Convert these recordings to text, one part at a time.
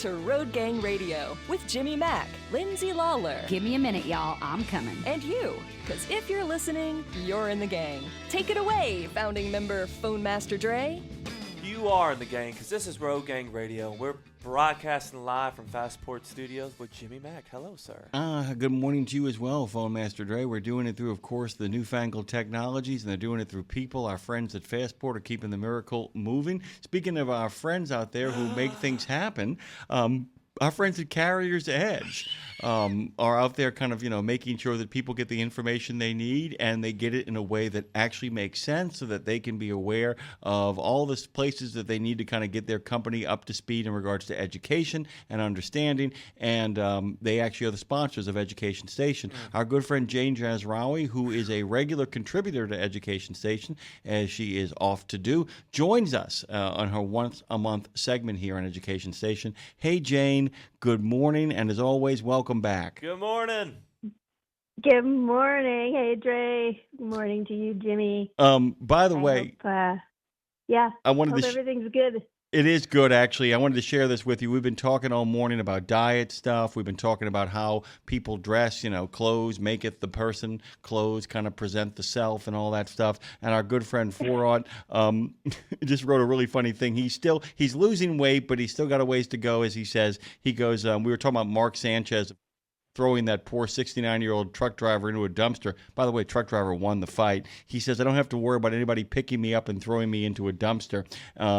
to Road Gang Radio with Jimmy Mack, Lindsay Lawler. Give me a minute, y'all. I'm coming. And you, because if you're listening, you're in the gang. Take it away, founding member Phone Master Dre. You are in the gang, because this is Road Gang Radio. We're broadcasting live from Fastport Studios with Jimmy Mack. Hello, sir. Good morning to you as well, Phone Master Dre. We're doing it through, of course, the newfangled technologies, and they're doing it through people. Our friends at Fastport are keeping the miracle moving. Speaking of our friends out there who make things happen, our friends at CarriersEdge are out there kind of, making sure that people get the information they need and they get it in a way that actually makes sense so that they can be aware of all the places that they need to kind of get their company up to speed in regards to education and understanding. And they actually are the sponsors of Education Station. Our good friend Jane Jazrawy, who is a regular contributor to Education Station, as she is off to do, joins us on her once-a-month segment here on Education Station. Hey, Jane. Good morning, and as always, welcome back. Good morning. Good morning. Hey, Dre. Good morning to you, Jimmy. By the way, I hope everything's good. It is good, actually. I wanted to share this with you. We've been talking all morning about diet stuff. We've been talking about how people dress, clothes maketh the person, clothes kind of present the self and all that stuff. And our good friend Forod just wrote a really funny thing. He's losing weight, but he's still got a ways to go, as he says. He goes, we were talking about Mark Sanchez throwing that poor 69-year-old truck driver into a dumpster. By the way, truck driver won the fight. He says, I don't have to worry about anybody picking me up and throwing me into a dumpster.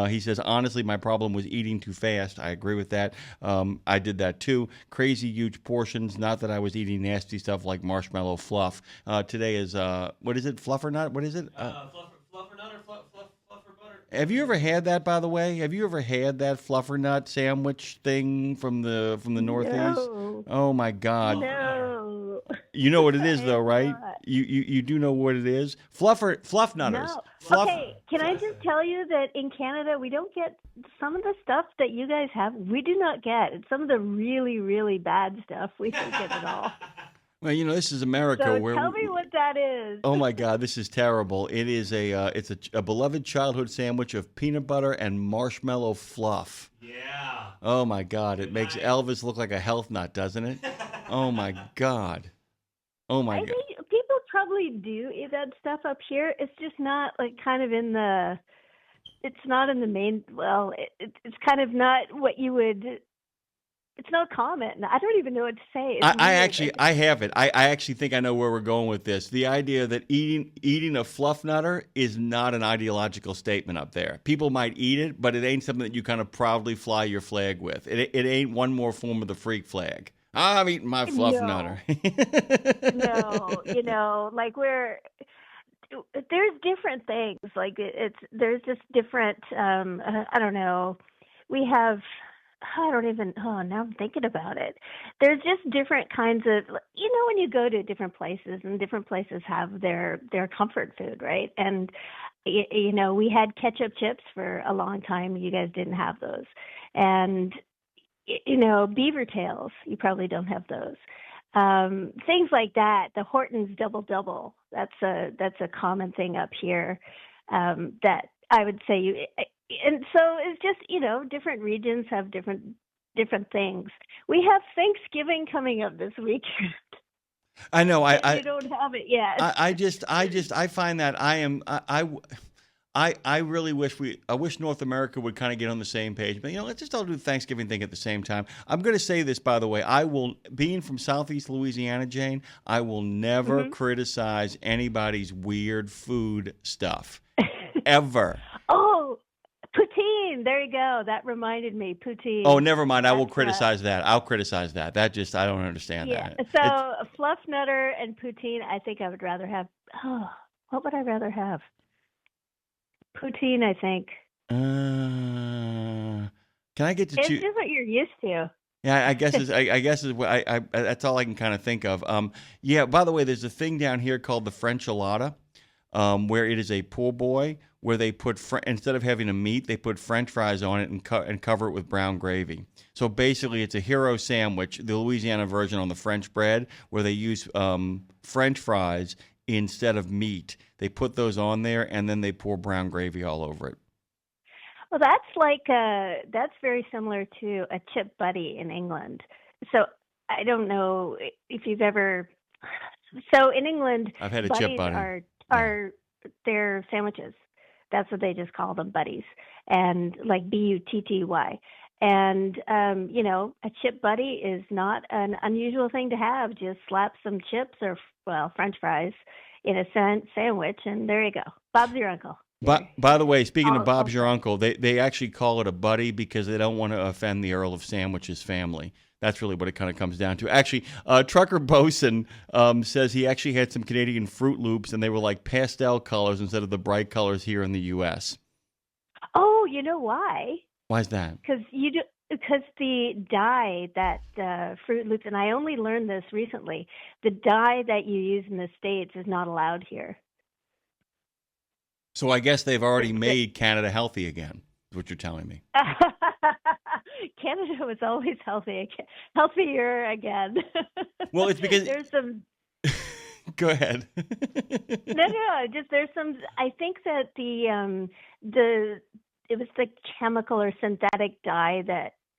He says, honestly, my problem was eating too fast. I agree with that. I did that too. Crazy huge portions. Not that I was eating nasty stuff like marshmallow fluff. Today is, what is it, fluff or nut? What is it? Fluff or nut or fluff or butter? Have you ever had that, by the way? Have you ever had that fluffer nut sandwich thing from the Northeast? No. Oh my God! No. You know what it is, though, right? You do know what it is. Fluff nutters. No. Fluff. Okay, can I just tell you that in Canada we don't get some of the stuff that you guys have. We do not get. It's some of the really, really bad stuff we don't get at all. Well, this is America. So where tell me what that is. Oh my God, this is terrible. It is it's a beloved childhood sandwich of peanut butter and marshmallow fluff. Yeah. Oh my God, it makes Elvis look like a health nut, doesn't it? Oh my God. Oh my God. I think people probably do eat that stuff up here. It's just not like kind of in the. It's not in the main. Well, it's kind of not what you would. It's not common. I don't even know what to say. I have it. I actually think I know where we're going with this. The idea that eating a fluff nutter is not an ideological statement up there. People might eat it, but it ain't something that you kind of proudly fly your flag with. It ain't one more form of the freak flag. I'm eating my fluff nutter. No, like there's different things. Like there's just different. I don't know. We have. Now I'm thinking about it. There's just different kinds of, when you go to different places and different places have their comfort food, right? And, we had ketchup chips for a long time. You guys didn't have those. And, beaver tails, you probably don't have those. Things like that. The Hortons Double, that's a common thing up here that I would say and so it's just, different regions have different things. We have Thanksgiving coming up this weekend. I know. You don't have it yet. I find that I really wish North America would kind of get on the same page. But, let's just all do the Thanksgiving thing at the same time. I'm going to say this, by the way. Being from Southeast Louisiana, Jane, I will never criticize anybody's weird food stuff. Ever. Oh, poutine. There you go. That reminded me. Poutine. Oh, never mind. I will criticize that. I'll criticize that. I don't understand that. So a fluff nutter and poutine, I think I would rather have. Oh, what would I rather have? Poutine, I think. Can I get to choose? It's just what you're used to. Yeah, I guess that's all I can kind of think of. By the way, there's a thing down here called the French enchilada, where it is a po' boy where they put instead of having a meat, they put French fries on it and cover it with brown gravy. So basically, it's a hero sandwich, the Louisiana version on the French bread, where they use French fries instead of meat. They put those on there, and then they pour brown gravy all over it. Well, that's very similar to a chip buddy in England. So I don't know if you've ever. So in England, I've had a chip buddies buddy. are they're sandwiches. That's what they just call them, buddies, and like Butty. And a chip buddy is not an unusual thing to have. Just slap some chips or French fries in a sandwich, and there you go. Bob's your uncle. But by the way, speaking of Oh, Bob's your okay. uncle, they actually call it a buddy because they don't want to offend the Earl of Sandwich's family. That's really what it kind of comes down to. Actually, Trucker Bosun says he actually had some Canadian Fruit Loops, and they were like pastel colors instead of the bright colors here in the U.S. Oh, you know why? Why is that? Because the dye that Fruit Loops, and I only learned this recently, the dye that you use in the States is not allowed here. So I guess they've already made Canada healthy again, is what you're telling me. Canada was always healthier again. Well, it's because... there's some... Go ahead. No, just there's some... I think that it was the chemical or synthetic dye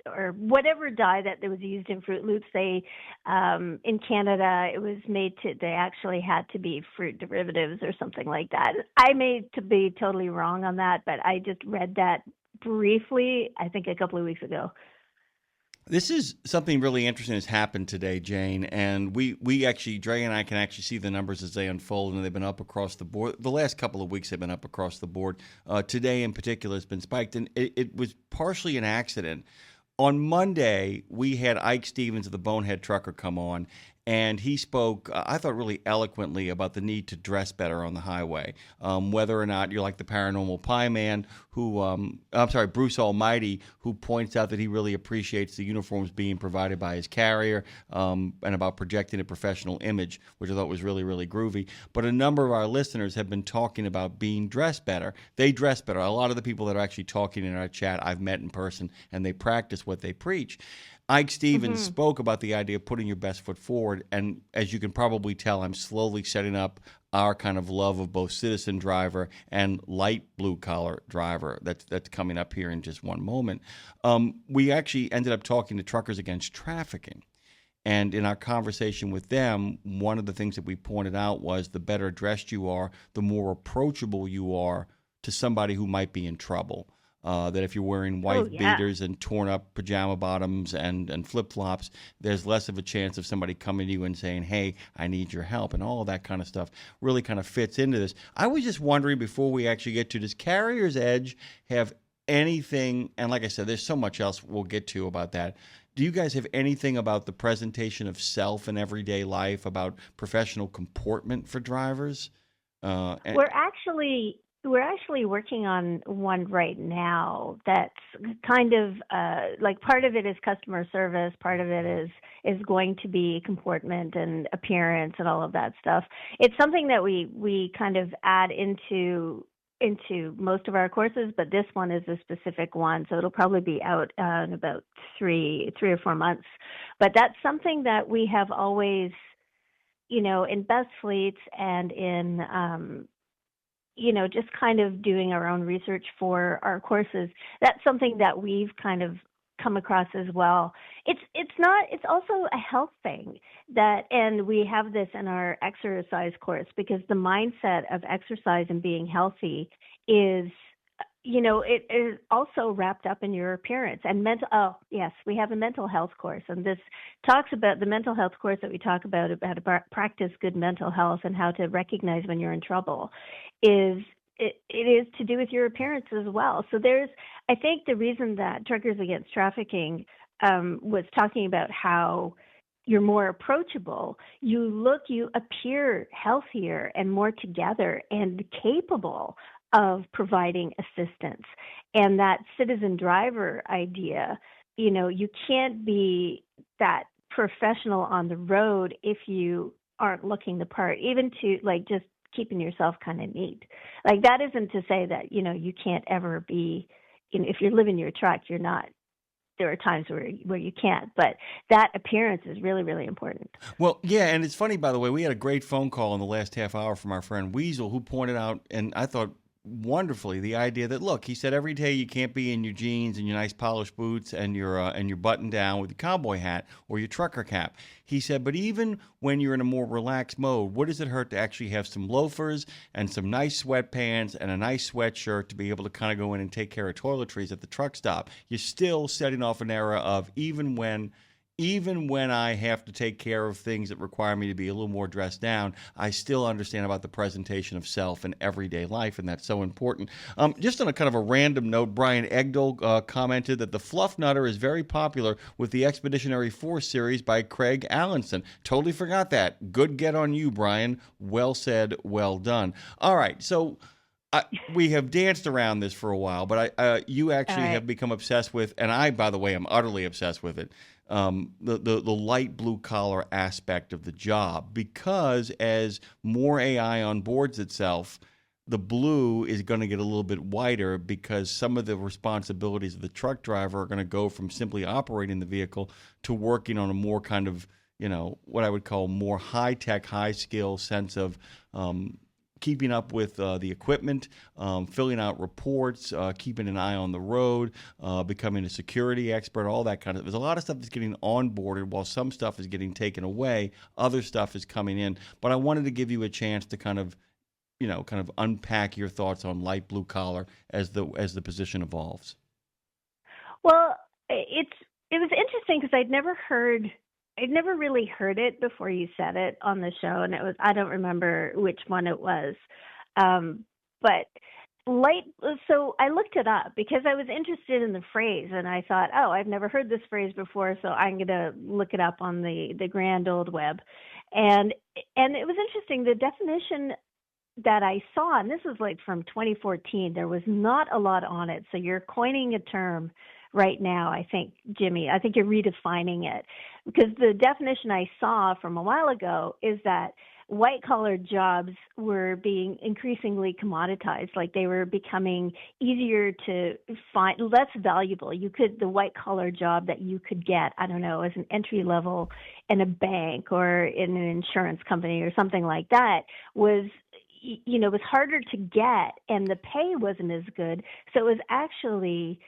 or whatever dye that was used in Fruit Loops. They, in Canada, it was they actually had to be fruit derivatives or something like that. I may be totally wrong on that, but I just read that briefly, I think a couple of weeks ago. This is something really interesting that's happened today, Jane, and we actually, Dre and I can actually see the numbers as they unfold, and they've been up across the board. The last couple of weeks have been up across the board. Today in particular has been spiked, and it was partially an accident. On Monday, we had Ike Stevens of the Bonehead Trucker come on, and he spoke, I thought, really eloquently about the need to dress better on the highway. Whether or not you're like the Paranormal Pie Man, Bruce Almighty, who points out that he really appreciates the uniforms being provided by his carrier, and about projecting a professional image, which I thought was really, really groovy. But a number of our listeners have been talking about being dressed better. They dress better. A lot of the people that are actually talking in our chat I've met in person, and they practice what they preach. Ike Stevens spoke about the idea of putting your best foot forward, and as you can probably tell, I'm slowly setting up our kind of love of both citizen driver and light blue-collar driver that's coming up here in just one moment. We actually ended up talking to Truckers Against Trafficking, and in our conversation with them, one of the things that we pointed out was the better dressed you are, the more approachable you are to somebody who might be in trouble. That if you're wearing white beaters and torn up pajama bottoms and flip-flops, there's less of a chance of somebody coming to you and saying, hey, I need your help, and all of that kind of stuff really kind of fits into this. I was just wondering, before we actually get to, does Carrier's Edge have anything, and like I said, there's so much else we'll get to about that. Do you guys have anything about the presentation of self in everyday life, about professional comportment for drivers? We're actually working on one right now that's kind of like part of it is customer service, part of it is going to be comportment and appearance and all of that stuff. It's something that we kind of add into most of our courses, but this one is a specific one, so it'll probably be out in about three or 4 months. But that's something that we have always, in Best Fleets and in just kind of doing our own research for our courses. That's something that we've kind of come across as well. It's also a health thing and we have this in our exercise course, because the mindset of exercise and being healthy is, it is also wrapped up in your appearance and we have a mental health course, and this talks about the mental health course that we talk about how to practice good mental health and how to recognize when you're in trouble it is to do with your appearance as well. So I think the reason that Truckers Against Trafficking was talking about how you're more approachable, you appear healthier and more together and capable of providing assistance. And that citizen driver idea, you can't be that professional on the road if you aren't looking the part, even to just keeping yourself kind of neat. Like, that isn't to say that, you can't ever be, if you're living your truck, you're not. There are times where you can't, but that appearance is really, really important. Well, yeah, and it's funny, by the way, we had a great phone call in the last half hour from our friend Weasel, who pointed out, and I thought wonderfully the idea that, look, he said every day you can't be in your jeans and your nice polished boots and your button down with your cowboy hat or your trucker cap. He said, but even when you're in a more relaxed mode, what does it hurt to actually have some loafers and some nice sweatpants and a nice sweatshirt to be able to kind of go in and take care of toiletries at the truck stop? You're still setting off an era of even when I have to take care of things that require me to be a little more dressed down, I still understand about the presentation of self in everyday life, and that's so important. Just on a kind of a random note, Brian Egdahl commented that the Fluff Nutter is very popular with the Expeditionary Force series by Craig Allenson. Totally forgot that. Good get on you, Brian. Well said, well done. All right, so we have danced around this for a while, but you actually have become obsessed with, and I, by the way, am utterly obsessed with it, the light blue collar aspect of the job, because as more AI onboards itself, the blue is going to get a little bit whiter because some of the responsibilities of the truck driver are going to go from simply operating the vehicle to working on a more kind of, what I would call more high-tech, high-skill sense of keeping up with the equipment, filling out reports, keeping an eye on the road, becoming a security expert, all that kind of. There's a lot of stuff that's getting onboarded while some stuff is getting taken away. Other stuff is coming in. But I wanted to give you a chance to kind of unpack your thoughts on light blue collar as the position evolves. Well, it was interesting because I'd never really heard it before you said it on the show, and I don't remember which one it was. But so I looked it up because I was interested in the phrase, and I thought, oh, I've never heard this phrase before, so I'm going to look it up on the grand old web. And it was interesting, the definition that I saw, and this was like from 2014, there was not a lot on it. So you're coining a term right now, I think, Jimmy. I think you're redefining it, because the definition I saw from a while ago is that white-collar jobs were being increasingly commoditized, like they were becoming easier to find, less valuable. The white-collar job that you could get, I don't know, as an entry level in a bank or in an insurance company or something like that was harder to get, and the pay wasn't as good. So it was actually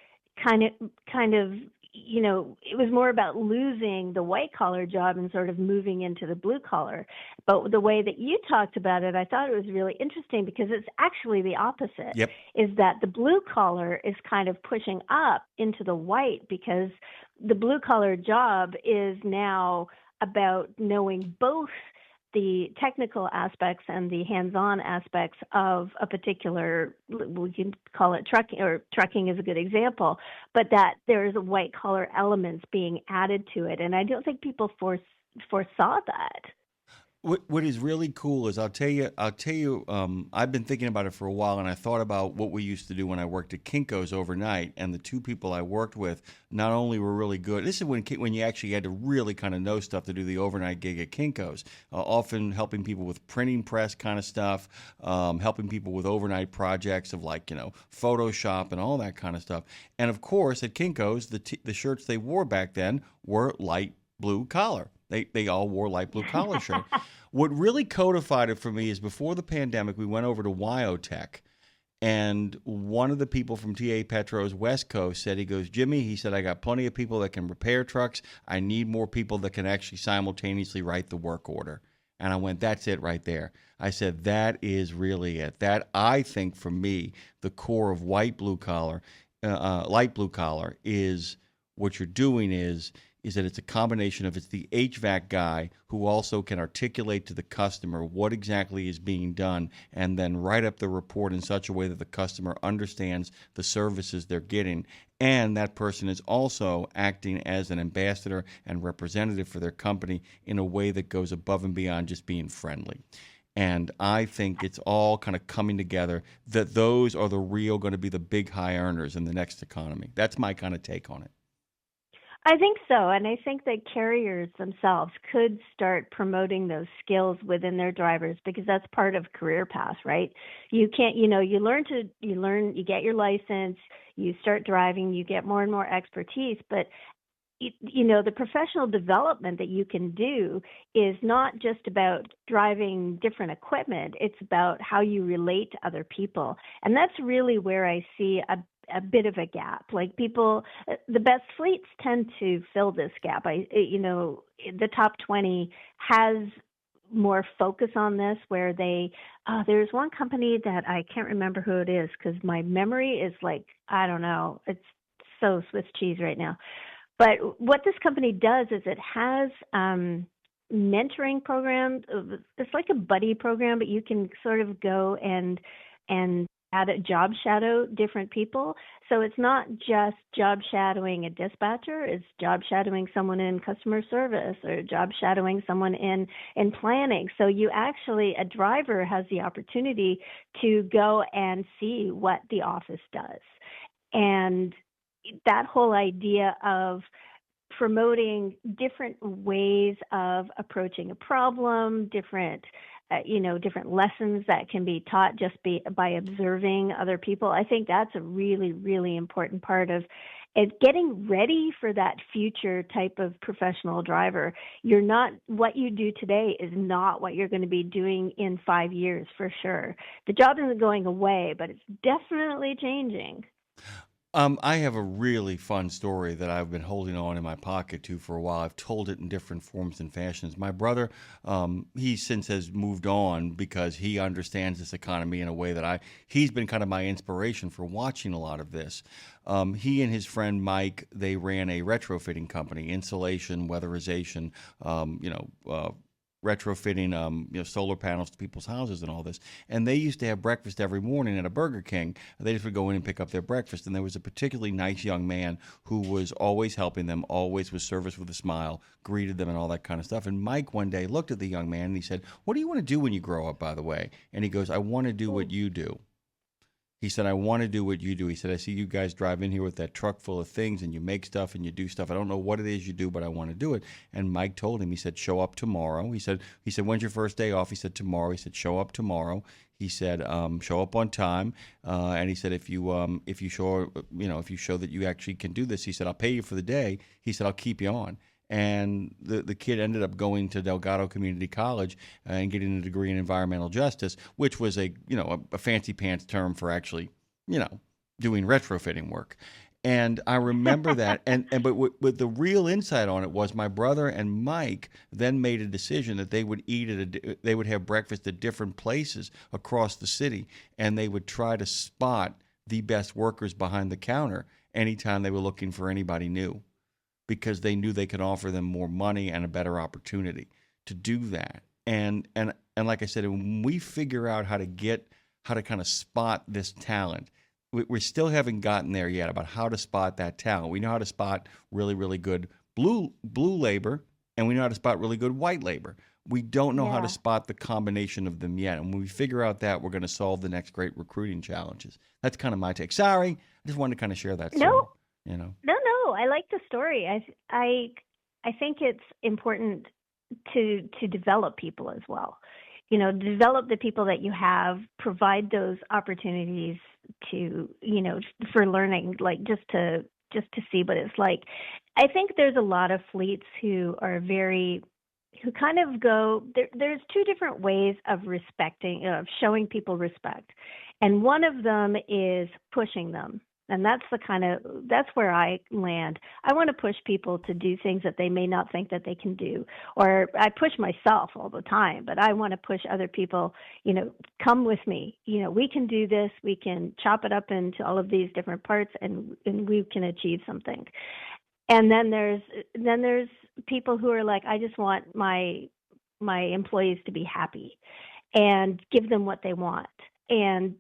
kind of, it was more about losing the white collar job and sort of moving into the blue collar. But the way that you talked about it, I thought it was really interesting because it's actually the opposite. Yep. Is that the blue collar is kind of pushing up into the white, because the blue collar job is now about knowing both the technical aspects and the hands-on aspects of a particular, we can call it trucking, or trucking is a good example, but that there's white-collar elements being added to it. And I don't think people foresaw that. What is really cool is I'll tell you. I've been thinking about it for a while, and I thought about what we used to do when I worked at Kinko's overnight. And the two people I worked with not only were really good. This is when you actually had to really kind of know stuff to do the overnight gig at Kinko's. Often helping people with printing press kind of stuff, helping people with overnight projects of Photoshop and all that kind of stuff. And of course, at Kinko's, the shirts they wore back then were light blue collar. They all wore light blue collar shirts. What really codified it for me is before the pandemic, we went over to Wyotech, and one of the people from TA Petro's West Coast said, he goes, Jimmy, he said, I got plenty of people that can repair trucks. I need more people that can actually simultaneously write the work order. And I went, that's it right there. I said, that is really it. That, I think, for me, the core of light blue collar is what you're doing is that it's a combination of, it's the HVAC guy who also can articulate to the customer what exactly is being done and then write up the report in such a way that the customer understands the services they're getting. And that person is also acting as an ambassador and representative for their company in a way that goes above and beyond just being friendly. And I think it's all kind of coming together, that those are going to be the big high earners in the next economy. That's my kind of take on it. I think so, and I think that carriers themselves could start promoting those skills within their drivers, because that's part of career path, right? You can't, you get your license, you start driving, you get more and more expertise, but the professional development that you can do is not just about driving different equipment. It's about how you relate to other people. And that's really where I see a bit of a gap. Like the best fleets tend to fill this gap. The top 20 has more focus on this, where there's one company that I can't remember who it is because my memory is like, I don't know, it's so Swiss cheese right now. But what this company does is it has mentoring programs. It's like a buddy program, but you can sort of go and add a job shadow different people. So it's not just job shadowing a dispatcher, it's job shadowing someone in customer service or job shadowing someone in planning. So a driver has the opportunity to go and see what the office does. And that whole idea of promoting different ways of approaching a problem, different lessons that can be taught just by observing other people. I think that's a really, really important part of it, getting ready for that future type of professional driver. What you do today is not what you're going to be doing in 5 years for sure. The job isn't going away, but it's definitely changing. I have a really fun story that I've been holding on in my pocket to for a while. I've told it in different forms and fashions. My brother, he since has moved on because he understands this economy in a way that he's been kind of my inspiration for watching a lot of this. He and his friend Mike, they ran a retrofitting company, insulation, weatherization, retrofitting solar panels to people's houses and all this. And they used to have breakfast every morning at a Burger King. They just would go in and pick up their breakfast. And there was a particularly nice young man who was always helping them, always was service with a smile, greeted them and all that kind of stuff. And Mike one day looked at the young man and he said, "What do you want to do when you grow up, by the way?" And he goes, "I want to do what you do." He said, "I want to do what you do." He said, "I see you guys drive in here with that truck full of things and you make stuff and you do stuff. I don't know what it is you do, but I want to do it." And Mike told him, he said, "Show up tomorrow." He said, "When's your first day off?" He said, "Tomorrow." He said, "Show up tomorrow." He said, "Show up on time." And he said, if you show that you actually can do this," he said, "I'll pay you for the day." He said, "I'll keep you on." And the kid ended up going to Delgado Community College and getting a degree in environmental justice, which was a fancy pants term for actually, doing retrofitting work. And I remember that. But the real insight on it was my brother and Mike then made a decision that they would they would have breakfast at different places across the city, and they would try to spot the best workers behind the counter anytime they were looking for anybody new, because they knew they could offer them more money and a better opportunity to do that. And like I said, when we figure out how to kind of spot this talent, we still haven't gotten there yet about how to spot that talent. We know how to spot really, really good blue labor, and we know how to spot really good white labor. We don't know how to spot the combination of them yet. And when we figure out that, we're going to solve the next great recruiting challenges. That's kind of my take. Sorry, I just wanted to kind of share that story. No, I like the story. I think it's important to develop people as well. Develop the people that you have, provide those opportunities to, for learning, like just to see what it's like. I think there's a lot of fleets who kind of go, there's two different ways of showing people respect. And one of them is pushing them. And that's where I land. I want to push people to do things that they may not think that they can do. Or I push myself all the time, but I want to push other people, come with me. We can do this. We can chop it up into all of these different parts and we can achieve something. And then there's people who are like, I just want my employees to be happy and give them what they want. And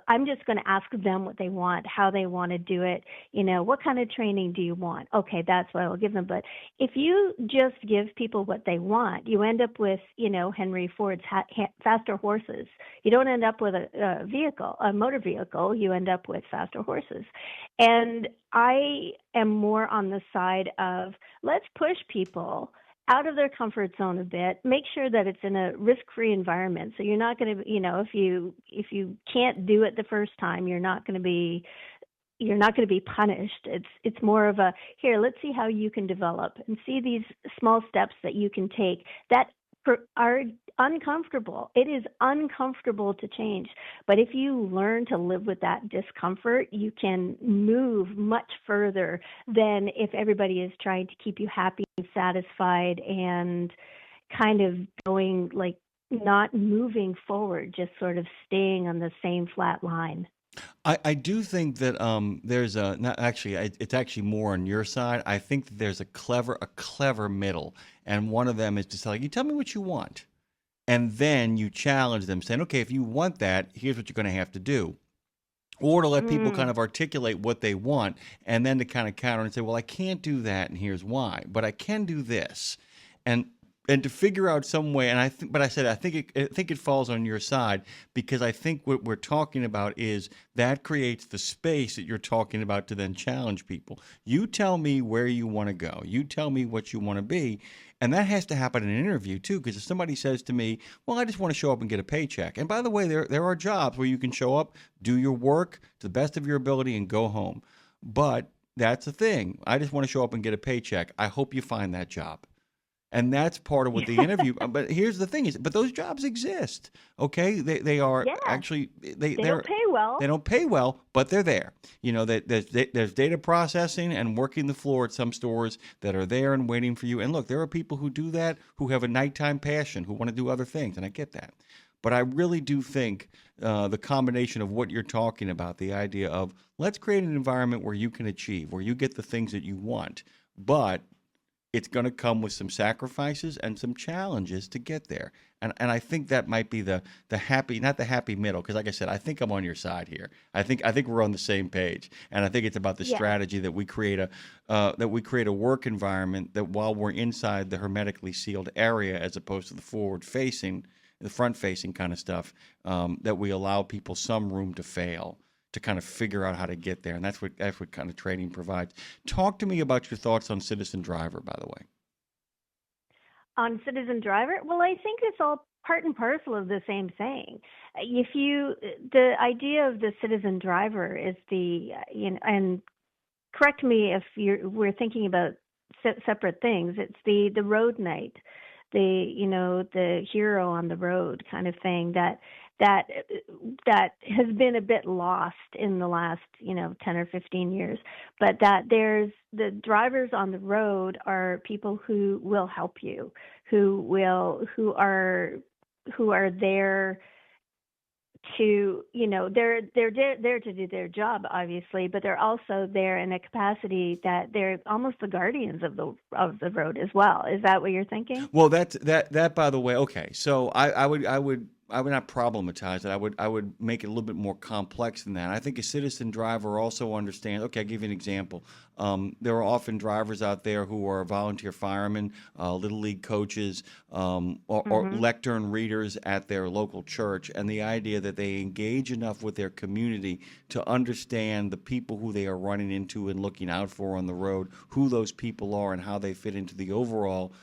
I'm just going to ask them what they want, how they want to do it. What kind of training do you want? Okay, that's what I'll give them. But if you just give people what they want, you end up with, Henry Ford's faster horses. You don't end up with a motor vehicle. You end up with faster horses. And I am more on the side of let's push people out of their comfort zone a bit, make sure that it's in a risk-free environment. So you're not going to, if you can't do it the first time, you're not going to be you're not going to be punished. It's more of a, here, let's see how you can develop and see these small steps that you can take that are uncomfortable. It is uncomfortable to change. But if you learn to live with that discomfort, you can move much further than if everybody is trying to keep you happy and satisfied and kind of going like not moving forward, just sort of staying on the same flat line. I do think that there's a not actually it's actually more on your side. I think that there's a clever middle, and one of them is to say, you tell me what you want, and then you challenge them, saying, okay, if you want that, here's what you're going to have to do. Or to let people kind of articulate what they want, and then to kind of counter and say, well, I can't do that, and here's why, but I can do this, and to figure out some way. And I think it falls on your side, because I think what we're talking about is that creates the space that you're talking about to then challenge people. You tell me where you want to go. You tell me what you want to be. And that has to happen in an interview too, because if somebody says to me, well, I just want to show up and get a paycheck. And by the way, there are jobs where you can show up, do your work to the best of your ability, and go home. But that's the thing. I just want to show up and get a paycheck. I hope you find that job. And that's part of what the interview. But here's the thing: but those jobs exist. Okay, they are actually they don't pay well. They don't pay well, but they're there. You know, there's data processing and working the floor at some stores that are there and waiting for you. And look, there are people who do that, who have a nighttime passion, who want to do other things, and I get that. But I really do think the combination of what you're talking about, the idea of let's create an environment where you can achieve, where you get the things that you want, but it's going to come with some sacrifices and some challenges to get there. And I think that might be the happy, not the happy middle, because like I said, I think I'm on your side here. I think we're on the same page. And I think it's about the strategy that we create a work environment that while we're inside the hermetically sealed area, as opposed to the front-facing kind of stuff, that we allow people some room to fail, to kind of figure out how to get there. And that's what kind of training provides. Talk to me about your thoughts on Citizen Driver, by the way. On Citizen Driver? Well, I think it's all part and parcel of the same thing. The idea of the Citizen Driver is and correct me if we're thinking about separate things. It's the road knight, the hero on the road kind of thing that has been a bit lost in the last 10 or 15 years, but that there's the drivers on the road are people who will help you, who are there to they're there to do their job, obviously, but they're also there in a capacity that they're almost the guardians of the road as well. Is that what you're thinking? Well, that by the way, okay. So I would not problematize it. I would make it a little bit more complex than that. I think a citizen driver also understands. Okay, I'll give you an example. There are often drivers out there who are volunteer firemen, little league coaches, or lectern readers at their local church, and the idea that they engage enough with their community to understand the people who they are running into and looking out for on the road, who those people are, and how they fit into the overall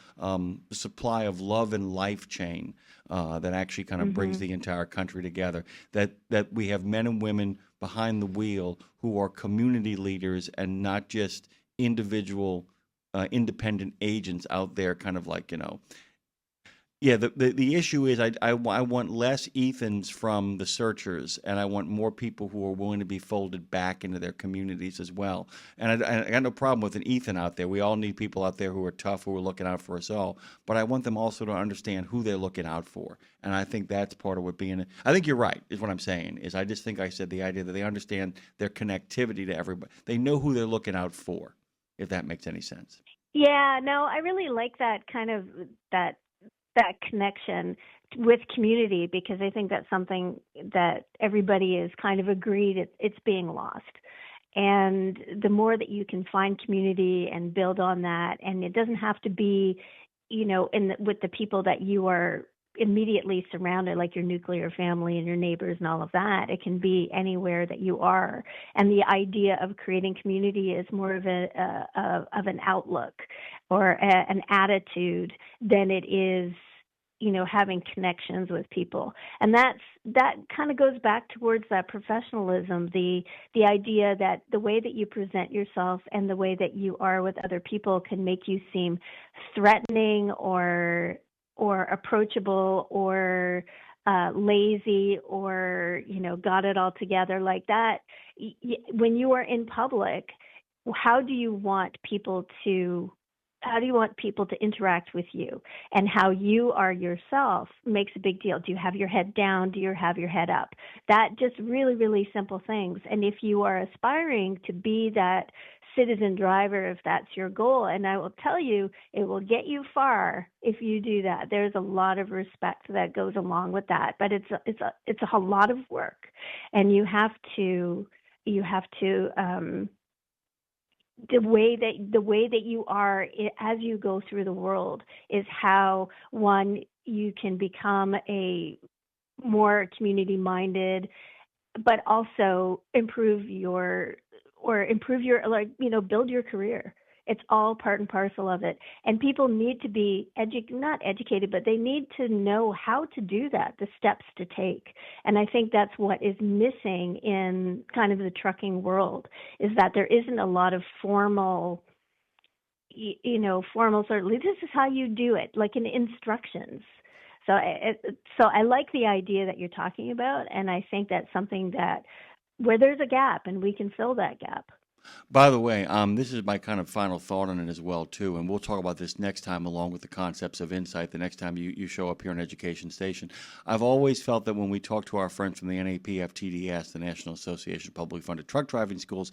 supply of love and life chain that actually kind of brings the entire country together. That we have men and women behind the wheel who are community leaders and not just individual independent agents out there, kind of like, Yeah, the issue is I want less Ethans from the searchers, and I want more people who are willing to be folded back into their communities as well. And I got no problem with an Ethan out there. We all need people out there who are tough, who are looking out for us all. But I want them also to understand who they're looking out for. And I think that's part of what being – I think you're right is what I'm saying, is I just think I said the idea that they understand their connectivity to everybody. They know who they're looking out for, if that makes any sense. Yeah, no, I really like that kind of that connection with community, because I think that's something that everybody is kind of agreed it's being lost. And the more that you can find community and build on that, and it doesn't have to be, with the people that you are immediately surrounded, like your nuclear family and your neighbors and all of that. It can be anywhere that you are. And the idea of creating community is more of an outlook or an attitude than it is, having connections with people. And that kind of goes back towards that professionalism, the idea that the way that you present yourself and the way that you are with other people can make you seem threatening or approachable or lazy or, got it all together like that. When you are in public, how do you want people to interact with you? And how you are yourself makes a big deal. Do you have your head down? Do you have your head up? That just really, really simple things. And if you are aspiring to be that citizen driver, if that's your goal, and I will tell you, it will get you far if you do that. There's a lot of respect that goes along with that, but it's a lot of work, and you have to the way that you are as you go through the world is how, one, you can become a more community minded, but also build your career. It's all part and parcel of it. And people need to be not educated, but they need to know how to do that, the steps to take. And I think that's what is missing in kind of the trucking world, is that there isn't a lot of formal sort of, this is how you do it, like in instructions. So I like the idea that you're talking about, and I think that's something where there's a gap, and we can fill that gap. By the way, this is my kind of final thought on it as well, too, and we'll talk about this next time along with the concepts of insight the next time you show up here on Education Station. I've always felt that when we talk to our friends from the NAPFTDS, the National Association of Publicly Funded Truck Driving Schools,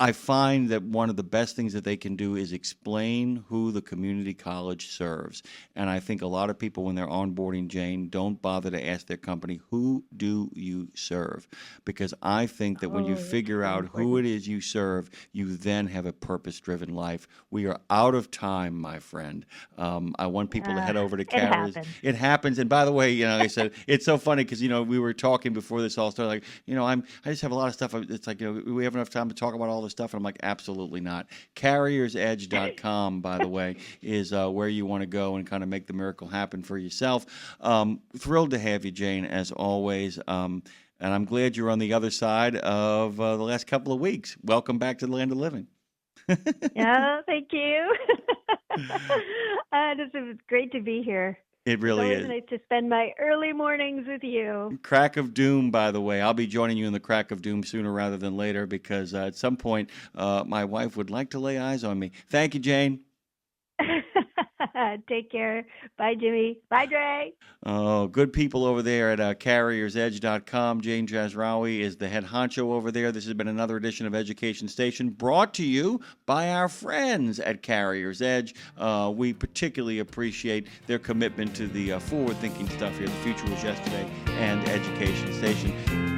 I find that one of the best things that they can do is explain who the community college serves. And I think a lot of people, when they're onboarding, Jane, don't bother to ask their company, who do you serve? Because I think that when you figure out who it is you serve, you then have a purpose-driven life. We are out of time, my friend. I want people to head over to Carriers. It happens. And by the way, I said, it's so funny because, we were talking before this all started, I just have a lot of stuff. It's like, we have enough time to talk about all this stuff, and I'm like, absolutely not. CarriersEdge.com, by the way, is where you want to go and kind of make the miracle happen for yourself. Thrilled to have you, Jane, as always. And I'm glad you're on the other side of the last couple of weeks. Welcome back to the land of living. Yeah, thank you. It's great to be here. It really is. It's always nice to spend my early mornings with you. Crack of doom, by the way. I'll be joining you in the crack of doom sooner rather than later because at some point my wife would like to lay eyes on me. Thank you, Jane. Take care. Bye, Jimmy. Bye, Dre. Oh, good people over there at CarriersEdge.com. Jane Jazrawy is the head honcho over there. This has been another edition of Education Station brought to you by our friends at Carriers Edge. We particularly appreciate their commitment to the forward-thinking stuff here. The future was yesterday and Education Station.